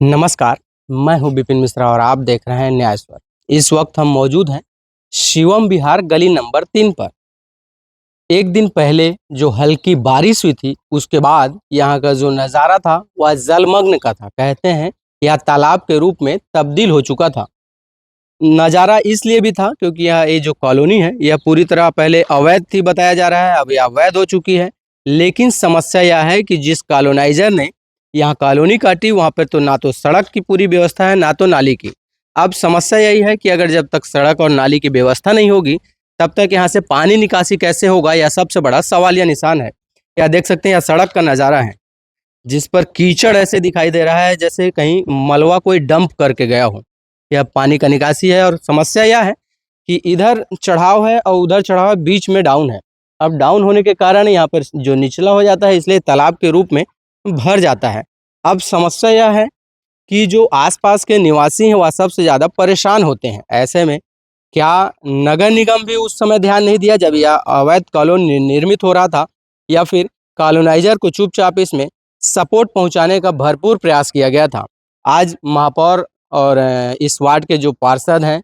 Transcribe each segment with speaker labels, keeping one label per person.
Speaker 1: नमस्कार, मैं हूं विपिन मिश्रा और आप देख रहे हैं न्याय स्वर। इस वक्त हम मौजूद हैं शिवम विहार गली नंबर 3 पर। एक दिन पहले जो हल्की बारिश हुई थी, उसके बाद यहाँ का जो नज़ारा था वह जलमग्न का था। कहते हैं यह तालाब के रूप में तब्दील हो चुका था। नज़ारा इसलिए भी था क्योंकि यह ये जो कॉलोनी है यह पूरी तरह पहले अवैध थी बताया जा रहा है, अब यह अवैध हो चुकी है। लेकिन समस्या यह है कि जिस कॉलोनाइजर ने यहाँ कॉलोनी काटी वहाँ पर तो ना तो सड़क की पूरी व्यवस्था है ना तो नाली की। अब समस्या यही है कि अगर जब तक सड़क और नाली की व्यवस्था नहीं होगी तब तक यहाँ से पानी निकासी कैसे होगा, यह सबसे बड़ा सवाल या निशान है। यह देख सकते हैं यह सड़क का नज़ारा है जिस पर कीचड़ ऐसे दिखाई दे रहा है जैसे कहीं मलबा कोई डंप करके गया हो। यह पानी का निकासी है और समस्या यह है कि इधर चढ़ाव है और उधर चढ़ाव है, बीच में डाउन है। अब डाउन होने के कारण यहाँ पर जो निचला हो जाता है इसलिए तालाब के रूप में भर जाता है। अब समस्या यह है कि जो आसपास के निवासी हैं वह सबसे ज़्यादा परेशान होते हैं। ऐसे में क्या नगर निगम भी उस समय ध्यान नहीं दिया जब यह अवैध कॉलोनी निर्मित हो रहा था, या फिर कॉलोनाइजर को चुपचाप इसमें सपोर्ट पहुंचाने का भरपूर प्रयास किया गया था। आज महापौर और इस वार्ड के जो पार्षद हैं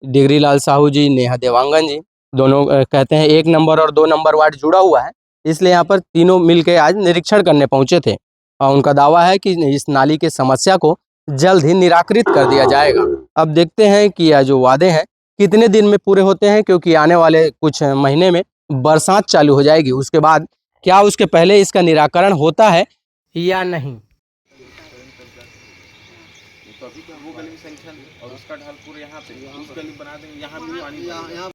Speaker 1: डिगरी लाल साहू जी, नेहा देवांगन जी, दोनों कहते हैं 1 नंबर और 2 नंबर वार्ड जुड़ा हुआ है, इसलिए यहाँ पर तीनों मिलकर आज निरीक्षण करने पहुंचे थे और उनका दावा है कि इस नाली की समस्या को जल्द ही निराकृत कर दिया जाएगा। अब देखते हैं कि यह जो वादे हैं कितने दिन में पूरे होते हैं, क्योंकि आने वाले कुछ महीने में बरसात चालू हो जाएगी। उसके बाद क्या उसके पहले इसका निराकरण होता है या नहीं।
Speaker 2: तो अभी तो वो गली में सेंक्शन और उसका ढाल पूरे यहाँ पे उस गली बना देंगे, यहाँ भी पानी यहाँ।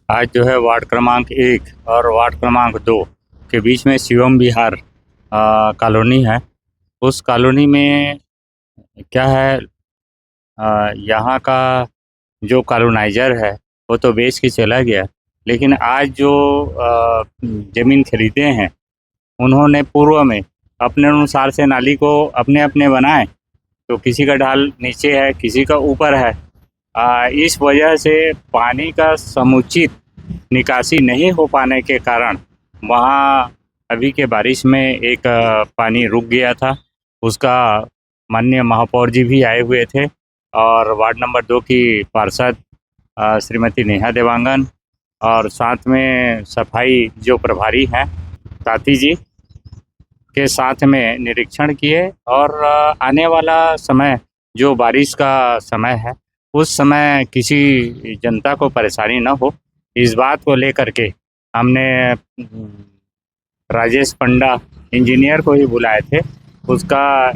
Speaker 3: आज जो है वार्ड क्रमांक 1 और वार्ड क्रमांक 2 के बीच में शिवम विहार कॉलोनी है। उस कॉलोनी में क्या है, यहाँ का जो कॉलोनाइजर है वो तो बेच के चला गया, लेकिन आज जो ज़मीन खरीदे हैं उन्होंने पूर्व में अपने अनुसार से नाली को अपने अपने बनाए, तो किसी का ढाल नीचे है किसी का ऊपर है। इस वजह से पानी का समुचित निकासी नहीं हो पाने के कारण वहाँ अभी के बारिश में एक पानी रुक गया था। उसका माननीय महापौर जी भी आए हुए थे और वार्ड नंबर 2 की पार्षद श्रीमती नेहा देवांगन और साथ में सफाई जो प्रभारी हैं ताती जी के साथ में निरीक्षण किए। और आने वाला समय जो बारिश का समय है उस समय किसी जनता को परेशानी न हो, इस बात को लेकर के हमने राजेश पंडा इंजीनियर को ही बुलाए थे। उसका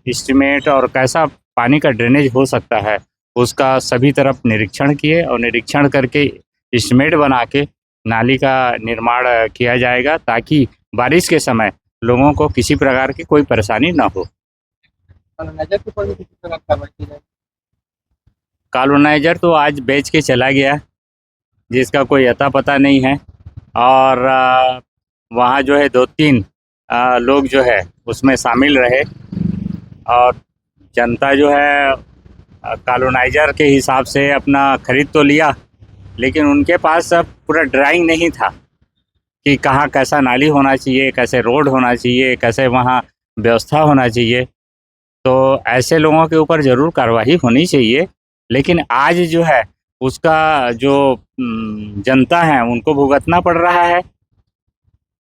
Speaker 3: एस्टिमेट और कैसा पानी का ड्रेनेज हो सकता है उसका सभी तरफ निरीक्षण किए और निरीक्षण करके एस्टिमेट बना के नाली का निर्माण किया जाएगा ताकि बारिश के समय लोगों को किसी प्रकार की कोई परेशानी ना हो। कॉलोनाइजर तो आज बेच के चला गया जिसका कोई अता पता नहीं है, और वहाँ जो है 2-3 लोग जो है उसमें शामिल रहे और जनता जो है कॉलोनाइजर के हिसाब से अपना खरीद तो लिया, लेकिन उनके पास अब पूरा ड्राइंग नहीं था कि कहाँ कैसा नाली होना चाहिए, कैसे रोड होना चाहिए, कैसे वहाँ व्यवस्था होना चाहिए। तो ऐसे लोगों के ऊपर ज़रूर कार्रवाई होनी चाहिए, लेकिन आज जो है उसका जो जनता है उनको भुगतना पड़ रहा है,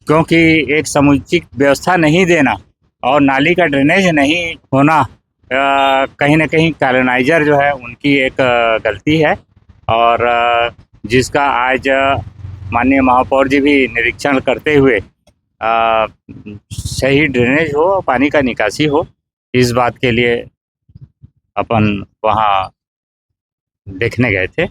Speaker 3: क्योंकि एक समुचित व्यवस्था नहीं देना और नाली का ड्रेनेज नहीं होना कहीं ना कहीं कॉलोनाइजर जो है उनकी एक गलती है। और जिसका आज माननीय महापौर जी भी निरीक्षण करते हुए सही ड्रेनेज हो, पानी का निकासी हो, इस बात के लिए अपन वहाँ देखने गए थे।